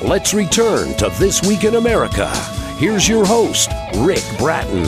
Let's return to This Week in America. Here's your host, Rick Bratton.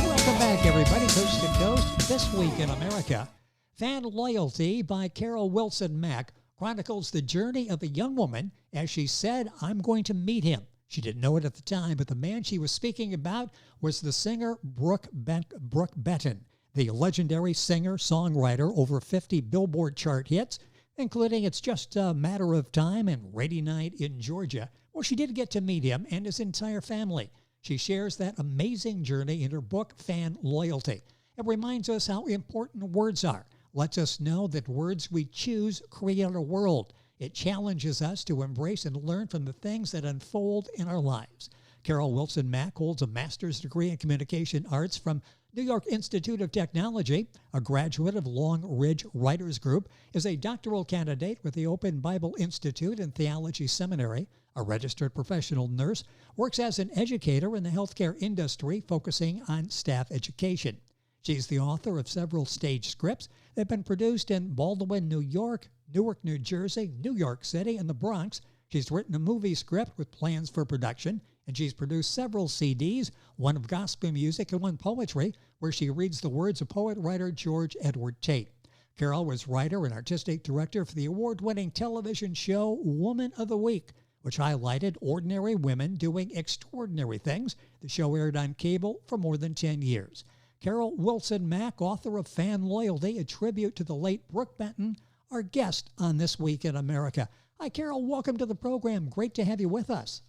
Welcome back, everybody. Coast to Coast, This Week in America. Fan Loyalty by Carol Wilson Mack chronicles the journey of a young woman as she said, "I'm going to meet him." She didn't know it at the time, but the man she was speaking about was the singer Brook Benton, the legendary singer-songwriter, over 50 Billboard chart hits, including It's Just a Matter of Time and Rainy Night in Georgia. Well, she did get to meet him and his entire family. She shares that amazing journey in her book, Fan Loyalty. It reminds us how important words are. Lets us know that words we choose create a world. It challenges us to embrace and learn from the things that unfold in our lives. Carol Wilson Mack holds a master's degree in communication arts from New York Institute of Technology, a graduate of Long Ridge Writers Group, is a doctoral candidate with the Open Bible Institute and Theology Seminary, a registered professional nurse, works as an educator in the healthcare industry, focusing on staff education. She's the author of several stage scripts that have been produced in Baldwin, New York, Newark, New Jersey, New York City, and the Bronx. She's written a movie script with plans for production, and she's produced several CDs, one of gospel music and one poetry, where she reads the words of poet-writer George Edward Tate. Carol was writer and artistic director for the award-winning television show Woman of the Week, which highlighted ordinary women doing extraordinary things. The show aired on cable for more than 10 years. Carol Wilson Mack, author of Fan Loyalty, a tribute to the late Brook Benton, our guest on This Week in America. Hi, Carol. Welcome to the program. Great to have you with us.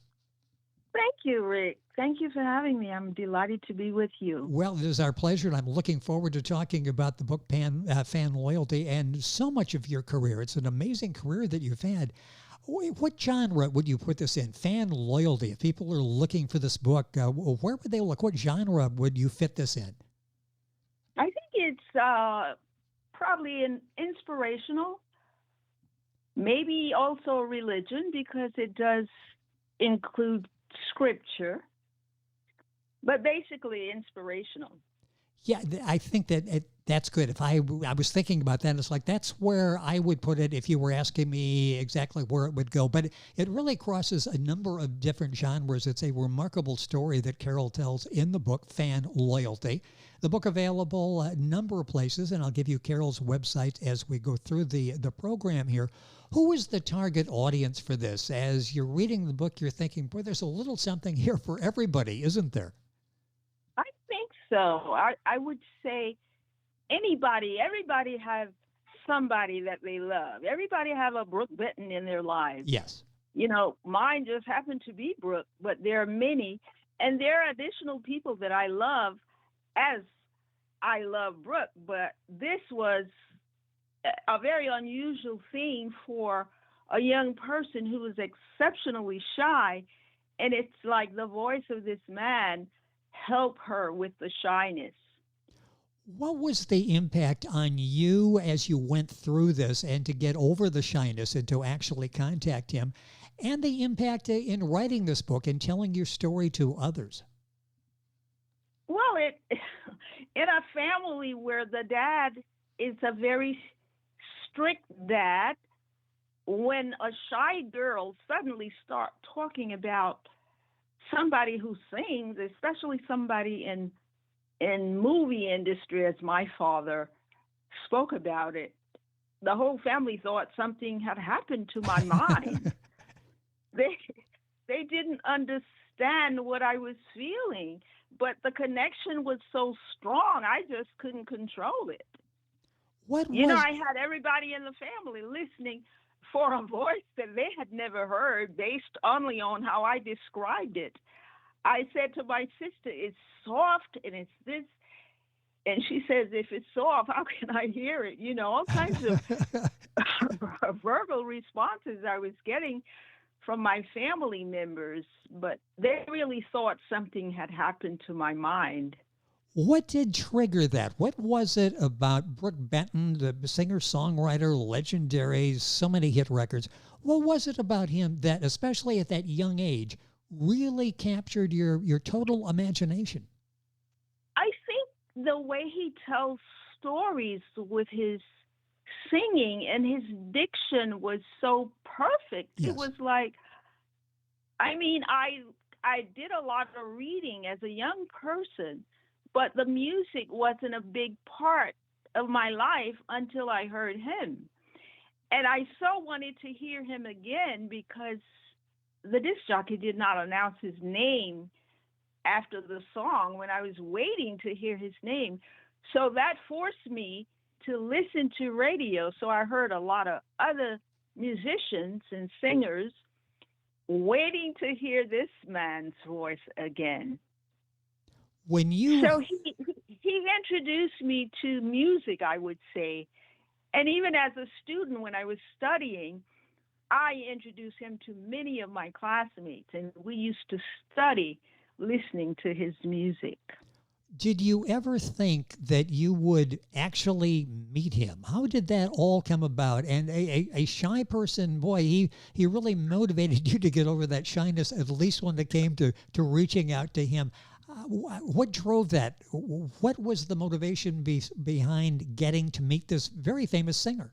Thank you, Rick. Thank you for having me. I'm delighted to be with you. Well, it is our pleasure, and I'm looking forward to talking about the book Fan Loyalty and so much of your career. It's an amazing career that you've had. What genre would you put this in? Fan Loyalty. If people are looking for this book, where would they look? What genre would you fit this in? I think it's probably an inspirational, maybe also religion, because it does include scripture, but basically inspirational. Yeah, I think that's good. If I was thinking about that, it's like that's where I would put it if you were asking me exactly where it would go. But it really crosses a number of different genres. It's a remarkable story that Carol tells in the book, Fan Loyalty. The book available a number of places, and I'll give you Carol's website as we go through the program here. Who is the target audience for this? As you're reading the book, you're thinking, boy, there's a little something here for everybody, isn't there? I think so. I would say everybody has somebody that they love. Everybody have a Brook Benton in their lives. Yes. You know, mine just happened to be Brook, but there are many, and there are additional people that I love as I love Brook, but this was a very unusual thing for a young person who was exceptionally shy, and it's like the voice of this man helped her with the shyness. What was the impact on you as you went through this and to get over the shyness and to actually contact him, and the impact in writing this book and telling your story to others? Well, in a family where the dad is a very strict dad, when a shy girl suddenly starts talking about somebody who sings, especially somebody in movie industry, as my father spoke about it, the whole family thought something had happened to my mind. They didn't understand what I was feeling, but the connection was so strong, I just couldn't control it. I had everybody in the family listening for a voice that they had never heard based only on how I described it. I said to my sister, it's soft and it's this. And she says, if it's soft, how can I hear it? You know, all kinds of verbal responses I was getting from my family members, but they really thought something had happened to my mind. What did trigger that? What was it about Brook Benton, the singer-songwriter, legendary, so many hit records? What was it about him that, especially at that young age, really captured your total imagination? I think the way he tells stories with his singing, and his diction was so perfect. Yes. It was like, I mean, I did a lot of reading as a young person, but the music wasn't a big part of my life until I heard him. And I so wanted to hear him again because the disc jockey did not announce his name after the song when I was waiting to hear his name. So that forced me to listen to radio. So I heard a lot of other musicians and singers waiting to hear this man's voice again. So he introduced me to music, I would say. And even as a student, when I was studying, I introduced him to many of my classmates, and we used to study listening to his music. Did you ever think that you would actually meet him? How did that all come about? And a shy person, boy, he really motivated you to get over that shyness, at least when it came to reaching out to him. What drove that? What was the motivation behind getting to meet this very famous singer?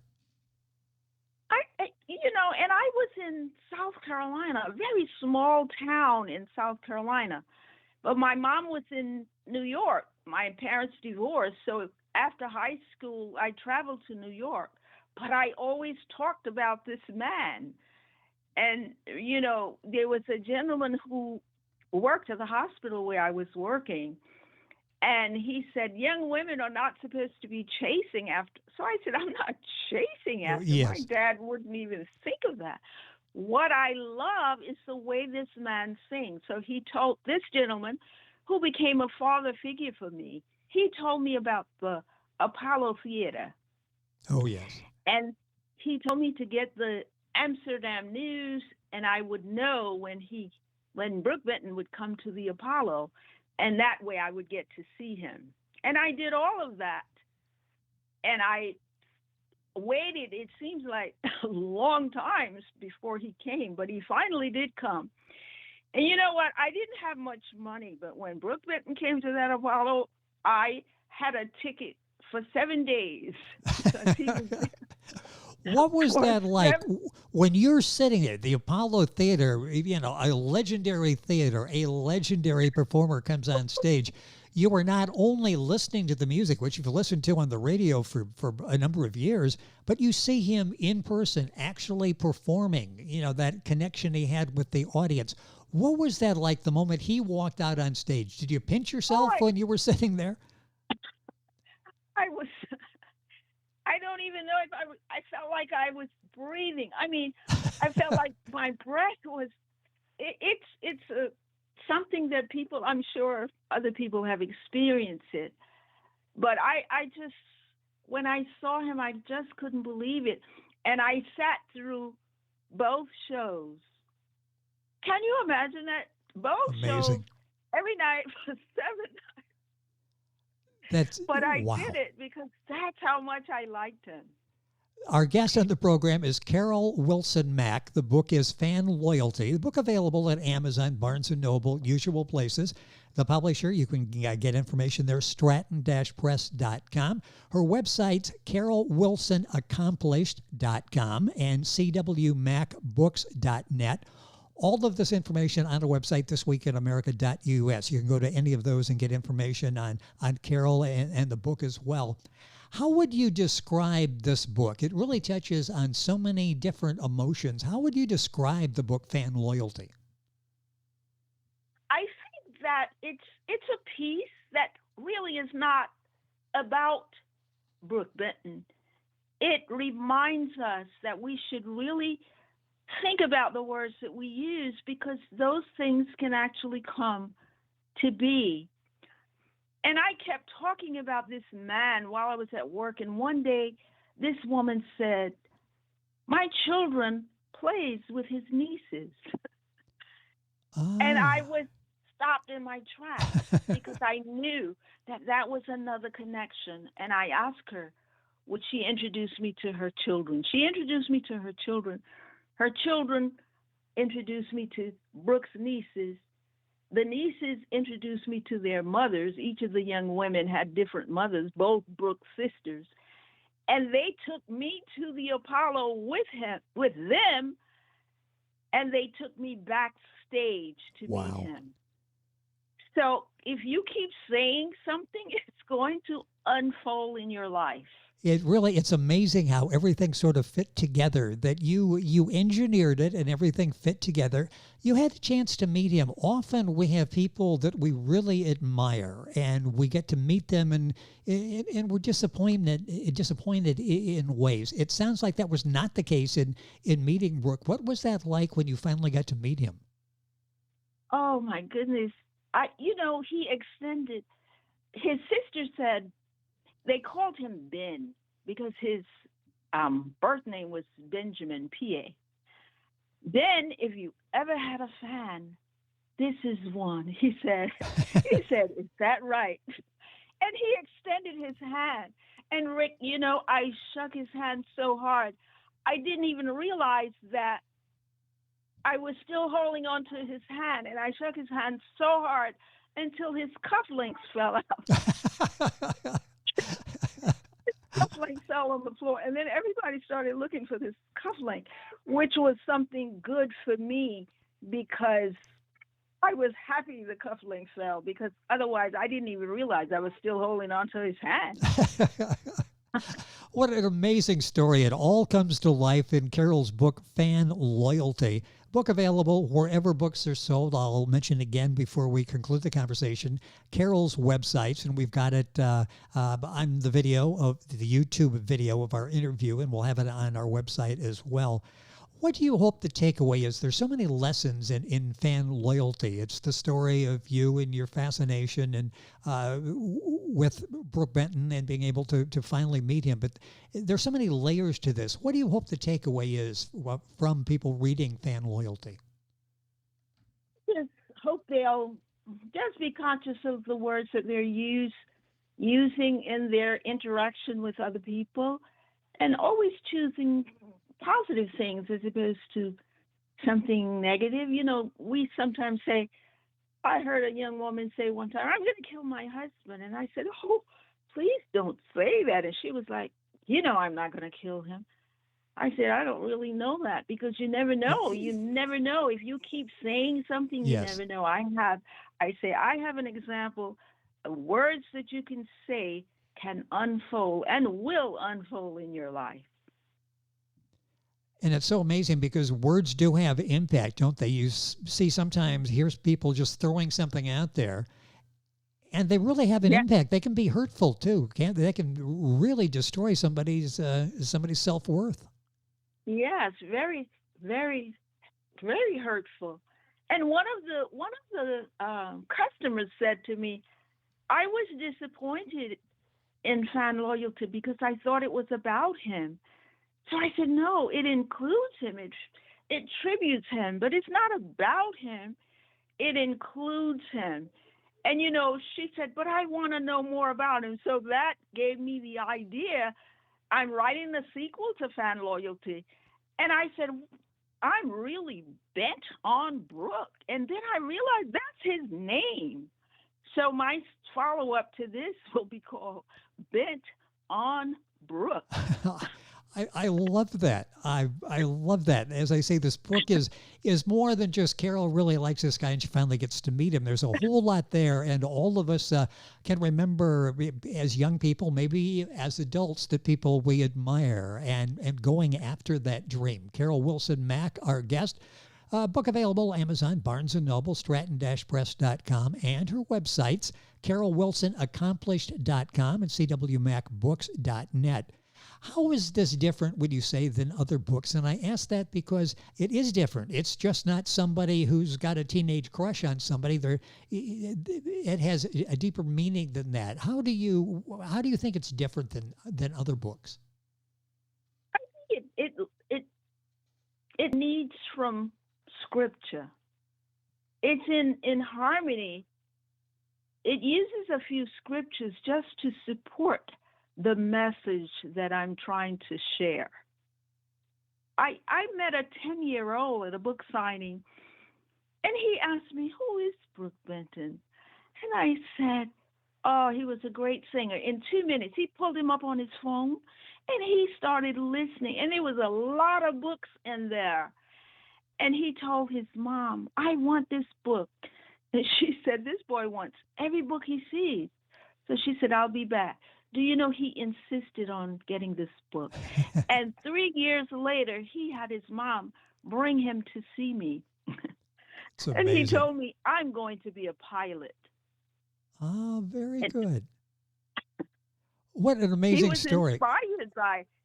And I was in South Carolina, a very small town in South Carolina. But my mom was in New York. My parents divorced. So after high school, I traveled to New York. But I always talked about this man. And, there was a gentleman who worked at the hospital where I was working. And he said, young women are not supposed to be chasing after. So I said, I'm not chasing after. Yes. My dad wouldn't even think of that. What I love is the way this man sings. So he told this gentleman, who became a father figure for me, he told me about the Apollo Theater. Oh, yes. And he told me to get the Amsterdam News, and I would know when Brook Benton would come to the Apollo, and that way I would get to see him. And I did all of that. And I waited, it seems like long times before he came, but he finally did come. And you know what? I didn't have much money, but when Brook Benton came to that Apollo, I had a ticket for 7 days. What was that like when you're sitting at the Apollo Theater, a legendary theater, a legendary performer comes on stage? You are not only listening to the music, which you've listened to on the radio for a number of years, but you see him in person actually performing, that connection he had with the audience. What was that like the moment he walked out on stage? Did you pinch yourself when you were sitting there? I don't even know if I felt like I was breathing. I mean, I felt like my breath was, it's something that I'm sure other people have experienced it. But I just, when I saw him, I just couldn't believe it. And I sat through both shows. Can you imagine that? Both shows every night for 7 nights. But I did it because that's how much I liked him. Our guest on the program is Carol Wilson Mack. The book is Fan Loyalty. The book available at Amazon, Barnes & Noble, usual places. The publisher, you can get information there, stratton-press.com. Her website's carolwilsonaccomplished.com and cwmacbooks.net. All of this information on our website, thisweekinamerica.us. You can go to any of those and get information on Carol and the book as well. How would you describe this book? It really touches on so many different emotions. How would you describe the book Fan Loyalty? I think that it's a piece that really is not about Brook Benton. It reminds us that we should really think about the words that we use, because those things can actually come to be. And I kept talking about this man while I was at work. And one day, this woman said, my children plays with his nieces. And I was stopped in my tracks because I knew that was another connection. And I asked her, would she introduce me to her children? She introduced me to her children. Her children introduced me to Brook's nieces. The nieces introduced me to their mothers. Each of the young women had different mothers, both Brook's sisters. And they took me to the Apollo with them, and they took me backstage to meet him. So if you keep saying something, it's going to unfold in your life. It's amazing how everything sort of fit together, that you engineered it and everything fit together. You had a chance to meet him. Often we have people that we really admire and we get to meet them and we're disappointed in ways. It sounds like that was not the case in meeting Brook. What was that like when you finally got to meet him? Oh my goodness. He extended, his sister said, they called him Ben because his birth name was Benjamin P.A. Ben, if you ever had a fan, this is one, he said. He said, is that right? And he extended his hand. And Rick, I shook his hand so hard. I didn't even realize that I was still holding on to his hand. And I shook his hand so hard until his cufflinks fell out. Cufflink fell on the floor, and then everybody started looking for this cufflink, which was something good for me because I was happy the cufflink fell, because otherwise I didn't even realize I was still holding on to his hand. What an amazing story. It all comes to life in Carol's book, Fan Loyalty. Book available wherever books are sold. I'll mention again before we conclude the conversation, Carol's websites, and we've got it on the video of the YouTube video of our interview, and we'll have it on our website as well. What do you hope the takeaway is? There's so many lessons in fan loyalty. It's the story of you and your fascination and with Brook Benton and being able to finally meet him. But there's so many layers to this. What do you hope the takeaway is from people reading Fan Loyalty? Just hope they'll just be conscious of the words that they're using in their interaction with other people, and always choosing positive things as opposed to something negative. We sometimes say, I heard a young woman say one time, I'm going to kill my husband. And I said, oh, please don't say that. And she was like, I'm not going to kill him. I said, I don't really know that, because you never know. You never know. If you keep saying something, you never know. I have an example of words that you can say can unfold and will unfold in your life. And it's so amazing because words do have impact, don't they? You see sometimes, here's people just throwing something out there, and they really have an impact. They can be hurtful too, can't they? They can really destroy somebody's self-worth. Yes, very, very, very hurtful. And one of the customers said to me, I was disappointed in Fan Loyalty because I thought it was about him. So I said, no, it includes him. It tributes him, but it's not about him. It includes him. And, she said, but I want to know more about him. So that gave me the idea. I'm writing the sequel to Fan Loyalty. And I said, I'm really bent on Brook. And then I realized that's his name. So my follow-up to this will be called Bent on Brook. I love that. I love that. As I say, this book is more than just Carol really likes this guy and she finally gets to meet him. There's a whole lot there, and all of us can remember as young people, maybe as adults, the people we admire and going after that dream. Carol Wilson Mack, our guest. Book available Amazon, Barnes & Noble, Stratton-Press.com, and her websites, carolwilsonaccomplished.com and cwmackbooks.net. How is this different, would you say, than other books? And I ask that because it is different. It's just not somebody who's got a teenage crush on somebody. It has a deeper meaning than that. How do you think it's different than other books? I think it needs from Scripture. It's in harmony. It uses a few scriptures just to support the message that I'm trying to share. I met a 10-year-old at a book signing, and he asked me, who is Brook Benton? And I said, oh, he was a great singer. In 2 minutes, he pulled him up on his phone, And he started listening, and there was a lot of books in there. And he told his mom, I want this book. And she said, this boy wants every book he sees. So she said, I'll be back. Do you know he insisted on getting this book? And 3 years later, he had his mom bring him to see me. And he told me, I'm going to be a pilot. Ah, very good. What an amazing story.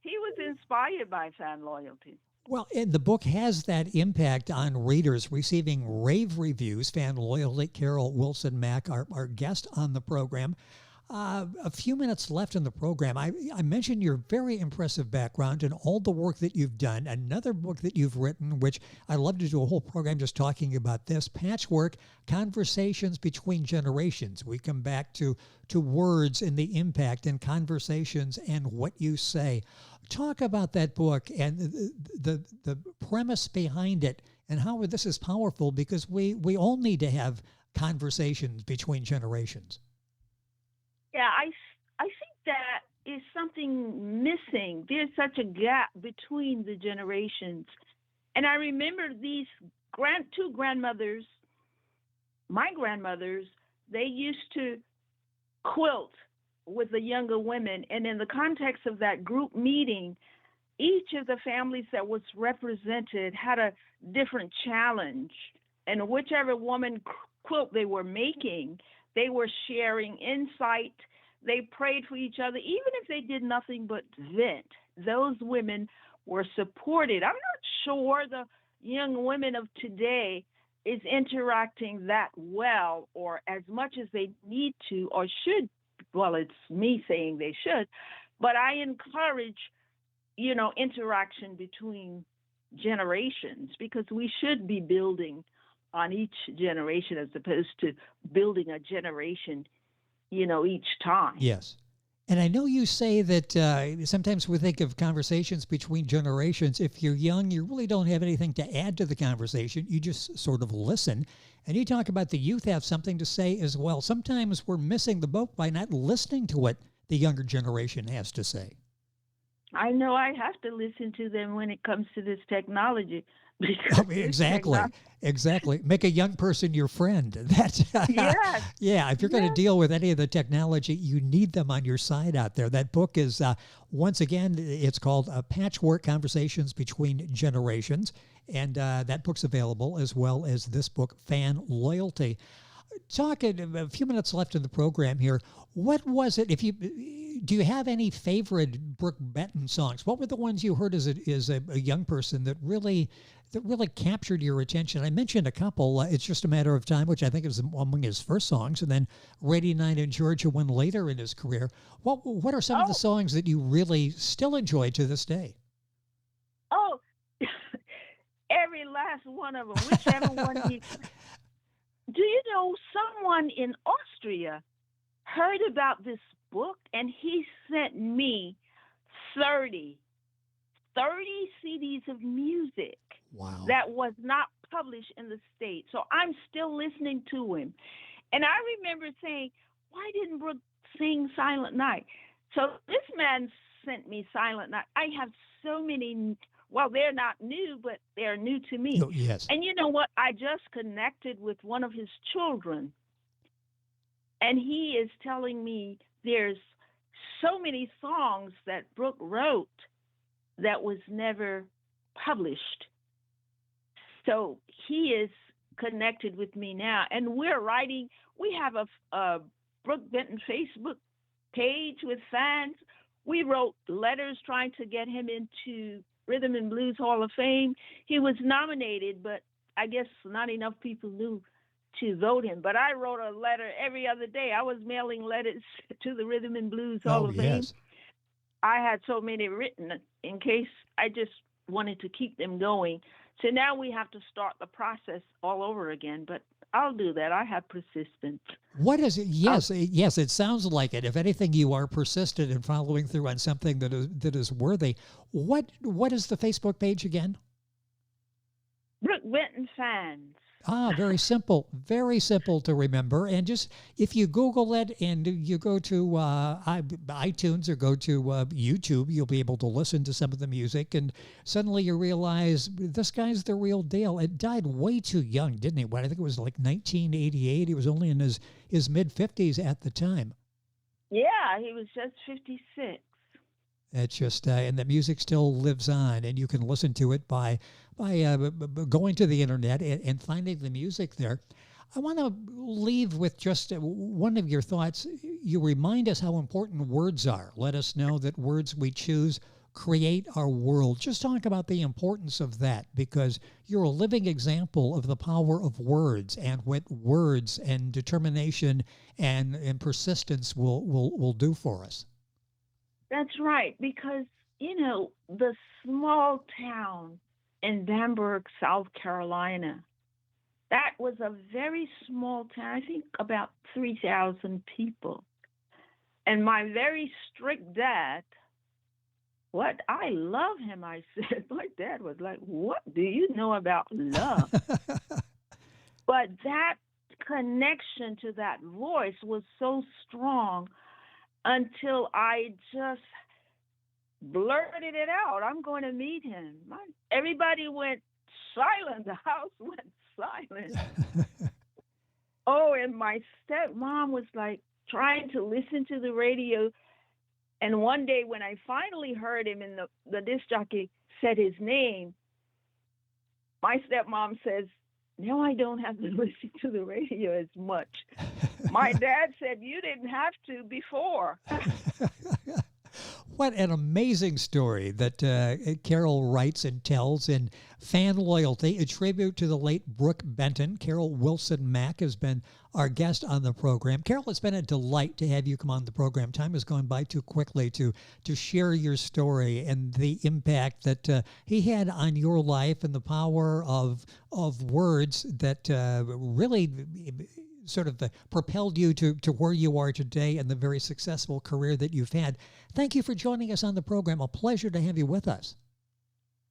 He was inspired by fan loyalty. Well, and the book has that impact on readers, receiving rave reviews. Fan loyalty. Carol Wilson Mack, our guest on the program. A few minutes left in the program. I mentioned your very impressive background and all the work that you've done. Another book that you've written, which I love to do a whole program just talking about this, Patchwork, Conversations Between Generations. We come back to words and the impact and conversations and what you say. Talk about that book and the premise behind it and how this is powerful, because we all need to have conversations between generations. Yeah, I think that is something missing. There's such a gap between the generations. And I remember these two grandmothers, my grandmothers, they used to quilt with the younger women. And in the context of that group meeting, each of the families that was represented had a different challenge. And whichever woman quilt they were making, they were sharing insight. They prayed for each other. Even if they did nothing but vent, those women were supported. I'm not sure the young women of today is interacting that well or as much as they need to or should. Well, it's me saying they should, but I encourage, interaction between generations, because we should be building on each generation as opposed to building a generation, each time. Yes. And I know you say that sometimes we think of conversations between generations. If you're young, you really don't have anything to add to the conversation. You just sort of listen. And you talk about the youth have something to say as well. Sometimes we're missing the boat by not listening to what the younger generation has to say. I know I have to listen to them when it comes to this technology. Exactly. Make a young person your friend. That's yes. Yeah. If you're going to deal with any of the technology, you need them on your side out there. That book is, once again, it's called Patchwork: Conversations Between Generations. And that book's available as well as this book, Fan Loyalty. Talking a few minutes left in the program here. What was it? Do you have any favorite Brook Benton songs? What were the ones you heard as a young person that really captured your attention? I mentioned a couple. It's Just a Matter of Time, which I think is among his first songs, and then Radio Night in Georgia, one later in his career. What are some of the songs that you really still enjoy to this day? Oh, every last one of them, whichever one he. Do you know someone in Austria heard about this book and he sent me 30 CDs of music. Wow. That was not published in the States. So I'm still listening to him. And I remember saying, why didn't Brook sing Silent Night? So this man sent me Silent Night. I have so many. Well, they're not new, but they're new to me. Oh, yes. And you know what? I just connected with one of his children, and he is telling me there's so many songs that Brook wrote that was never published. So he is connected with me now, and we're writing. We have a Brook Benton Facebook page with fans. We wrote letters trying to get him into Rhythm and Blues Hall of Fame. He was nominated, but I guess not enough people knew to vote him. But I wrote a letter every other day. I was mailing letters to the Rhythm and Blues Hall of Fame. I had so many written in case I just wanted to keep them going. So now we have to start the process all over again. But I'll do that. I have persistence. What is it? Yes, yes, it sounds like it. If anything, you are persistent in following through on something that is worthy. What is the Facebook page again? Brook Benton Fans. Very simple to remember. And just if you Google it and you go to iTunes or go to YouTube, you'll be able to listen to some of the music. And suddenly you realize this guy's the real deal. It died way too young, didn't he? I think it was like 1988. He was only in his mid-50s at the time. Yeah, he was just 56. It's just, and the music still lives on, and you can listen to it by going to the internet and finding the music there. I want to leave with just one of your thoughts. You remind us how important words are. Let us know that words we choose create our world. Just talk about the importance of that, because you're a living example of the power of words and what words and determination and persistence will do for us. That's right, because, the small town in Bamberg, South Carolina, that was a very small town, I think about 3,000 people. And my very strict dad, I love him, I said. My dad was like, what do you know about love? But that connection to that voice was so strong until I just blurted it out. I'm going to meet him. Everybody went silent. The house went silent. And my stepmom was like trying to listen to the radio. And one day when I finally heard him and the disc jockey said his name, my stepmom says, now I don't have to listen to the radio as much. My dad said, you didn't have to before. What an amazing story that Carol writes and tells in Fan Loyalty, a tribute to the late Brook Benton. Carol Wilson Mack has been our guest on the program. Carol, it's been a delight to have you come on the program. Time has gone by too quickly to share your story and the impact that he had on your life and the power of words that really sort of propelled you to where you are today and the very successful career that you've had. Thank you for joining us on the program. A pleasure to have you with us.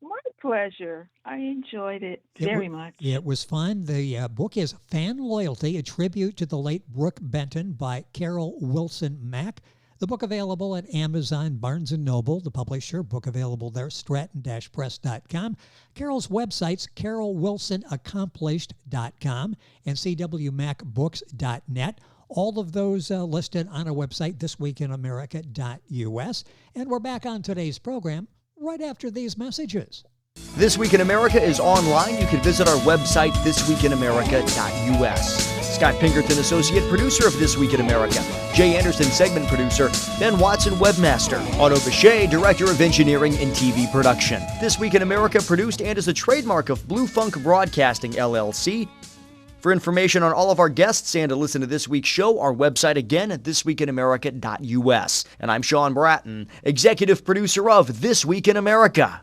My pleasure. I enjoyed it very much. It was fun. The book is Fan Loyalty, a tribute to the late Brook Benton by Carol Wilson Mack. The book available at Amazon, Barnes & Noble, the publisher. Book available there, stratton-press.com. Carol's websites, carolwilsonaccomplished.com and cwmacbooks.net. All of those listed on our website, thisweekinamerica.us. And we're back on today's program right after these messages. This Week in America is online. You can visit our website, thisweekinamerica.us. Scott Pinkerton, Associate Producer of This Week in America. Jay Anderson, Segment Producer. Ben Watson, Webmaster. Otto Bechet, Director of Engineering and TV Production. This Week in America produced and is a trademark of Blue Funk Broadcasting, LLC. For information on all of our guests and to listen to this week's show, our website again at thisweekinamerica.us. And I'm Sean Bratton, Executive Producer of This Week in America.